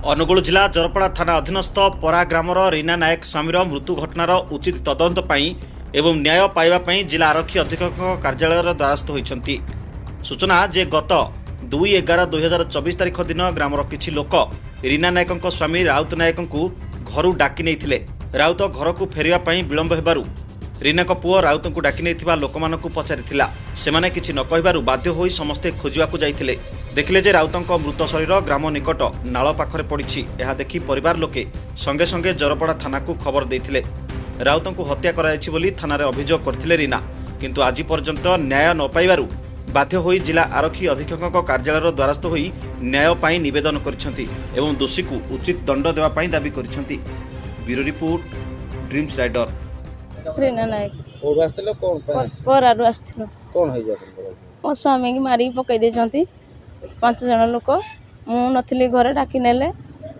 अनुगुल जिला जरपड़ा थाना अधीनस्थ परा ग्रामर रीना नायक स्वामीर मृत्यु घटनार उचित तदंत एवं न्याय पाइबा जिला आरक्षी अधीक्षक कार्यालय द्वारस्थ होती। सूचना जे गत 2/11/2024 तारिख दिन ग्रामर किछि लोक रीना नायक स्वामी राउत नायक घर डाकी नहीं। राउत घर को फेरवा विलंब हेबारु रीना पुओ राउत को डाकी नहीं लोक पचारि सेमाने किछि न कहिबारु बाध्य होई समस्ते खोजिबाकु जाइथिले। देखिले जे राउतंक मृत शरीर ग्राम निकट नाल पाखरे पड़िछि। यह देखि परिवार लोके संगे संगे जरपड़ा थाना को खबर देइथिले। राउतंकु हत्या कराइछि बोली थानारे अभियोग करथिले रीना, किंतु आज पर्यंत न्याय न पाइबारु बाध्य होई जिला आरक्षी अधीक्षक कार्यालय द्वारस्थ होई न्याय पाई निवेदन करिसेंति एवं दोषी को उचित दंड देवा पाई दाबी करिसेंति। Bureau report, dreams rider. Reena Nayak कोड आस्थिलो कोन परारु आस्थिलो कोन होई जात मो स्वामी की मारी पकई देछंती। 5 जन लोक मु नथिली घरे डाकी नेले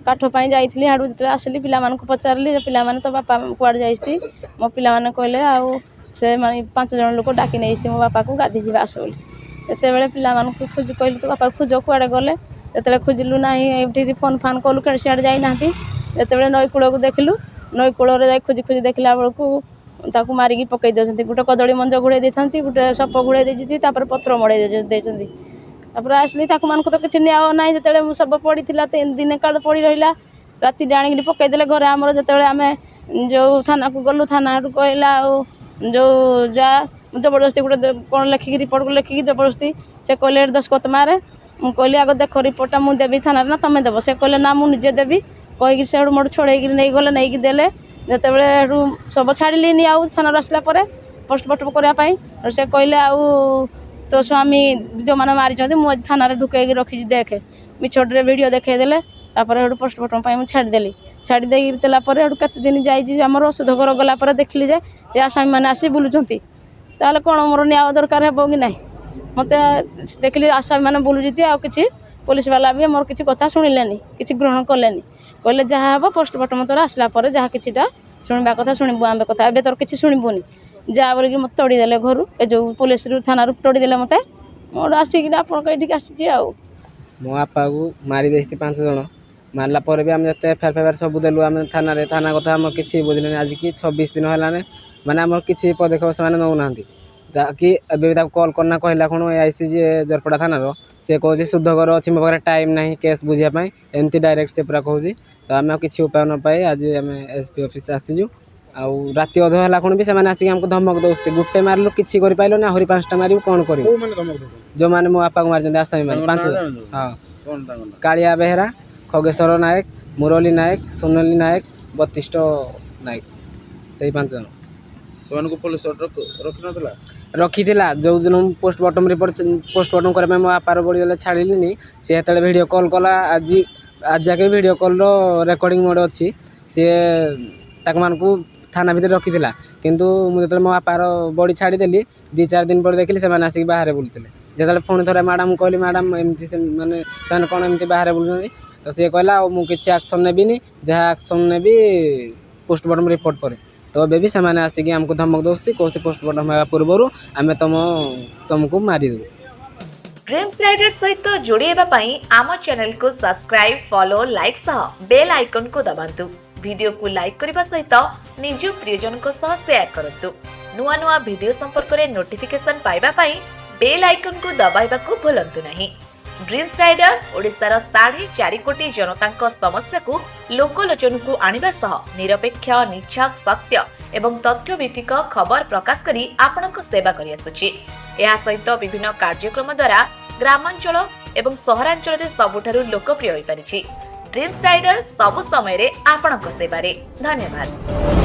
काठ पाई जाइथिली। हाडू जते आसली पिला मान को पचारली पिला मान तो बापा कुआड जाइस्ती। मो पिला मान कहले आउ से माने 5 जन लोक डाकी नेइस्ती मो बापा को गादी जीवा आसोल। एते बेले पिला मान को खोज कहली तो बापा खोज कुआडे गले। एते खोजिलु नाही एठी फोन फान कलु के सियाड जाई नांती। एते बेले नई कूळ को देखलु नई कूळ रे जाई खोजी खोजी देखला बेलकू ताकू मारिकी पकई देछंती। गोटे कदली मंज घुड़े देछंती, गोटे सप घुड़े देछंती, तापर पत्थर मड़े देछंती। तापर आसली ताकू मान को तो किछि न्याय नाही। जतेले सब पड़ीथिला 3 दिन काल पड़ी रहिला। राती डाणी पकई देले घरे हमर। जतेले आमे जो थाना को गलु थाना कहला जो जा जबरदस्ती गोटे कोन लेखिकी रिपोर्ट को लेखिकी जबरदस्ती से कहले दस्खत मारे। मु कहली आगो देख रिपोर्ट मु देबी थाना ना तमे देबो। से कहले ना मु निजे देबी कहिकी से मोड़ छोड़ेकी नहीं गले नहीं देले। जेतेबेले सब छाड़िलीनी आउ थाना आसला पोस्टमार्टम करने से कहले आउ तो स्वामी जो मैंने मारी मुझे थाना ढुकई रखी देखे मिछटे वीडियो देखईदेले। पोस्टमार्टम मुझे छाड़देली। छाड़दे केते दिन जामर औषध घर गला देखिली जे आसामी मैंने आसी बुलूँ ताल कौन मोर न्याय दरकार हे कि ना। मत देखिली आसामी मैंने बुलूती आ कि पुलिस वाला भी मोर किसी कथा शुणिले कि ग्रहण कले कहले जहाँ हम पोस्टमार्टम तोर आसला जहाँ किटा शुणवा कथा शुणबू आम कथा ए तोर किसी शुणबूनी जा बोलिक मत तोड़देले घर ए जो पुलिस थाना तोड़देले मत मोर आसिक आपड़ी आसी आ मो बापा को मारी दे 5 जन मारला पर भी आम जिते एफआईआर सब देलु आम थाना कथा आम कि बुझे आज की 26 दिन है माने आम किसी पदक्षेप से नौना कि एवं कल करना कहला कौन आईसीजी जरपड़ा थाना सी कहे शुद्ध घर अच्छी मो पाखे टाइम ना केस बुझापी एमती डायरेक्ट से पूरा कहूँ। तो आम किसी उपाय न पाई आज आम एसपी ऑफिस आसीजु। आउ राति अध है कौन भी आसिक आमको धमक दौते गोटे मारू किसी कर ना आहरी 5टा मारू कौन कर जो मैंने मो बापा को मारी आसामी मैंने 5 हाँ कालिया बेहेरा, खगेश्वर नायक, मुरली नायक, सोनाली नायक, बतिष्ठ नायक से 5 जन को पुलिस रखी जो दिन पोस्टमार्टम रिपोर्ट पोस्टमार्टम करने मो बापार बड़ी छाड़िली सी जो वीडियो कॉल कला आज जाके वीडियो कॉल रेकर्डिंग मोड अच्छी सी मान को थाना भीतर रखी किंतु मुझे मो बापार बड़ी छाड़देली 2-4 दिन पर देखिली से आसिक बाहर बुलते जो पुणी थे मैडम कहली मैडम एमती से माने कौन एमती बाहर बुलूँ तो सी कहला मुझे एक्शन नेबिनी जहाँ एक्शन नेबी पोस्टमार्टम रिपोर्ट पर। तो अबे भी से आसिक आमको धमक दौती कहते पोस्टमार्टम होगा पूर्व आम तुमको मारिदेव। ड्रीम्स राइडर सहित जोड़ेबा पई आम चैनल को सब्सक्राइब, फॉलो, लाइक सह बेल आइकन को दबांतु। वीडियो को लाइक करने सहित निज प्रियजन को सह शेयर करंतु। नुआ नुआ वीडियो संपर्क में नोटिफिकेशन पाइबा पई बेल आइकन को दबाइबा को भूलंतु नहीं। ड्रीम्स राइडर ओडिशार 4.5 कोटी जनता समस्या को लोकलोचन को आनिबा सह निरपेक्ष, निछक, सत्य एवं तथ्य भित्तिक खबर प्रकाश करी आपनक सेवा करि आसुछि। एहा सहित विभिन्न कार्यक्रम द्वारा ग्रामांचल एवं सहरांचल रे सबुठारु लोकप्रिय होई परिछि। ड्रीम्स राइडर सब समय रे आपनक सेवा रे धन्यवाद।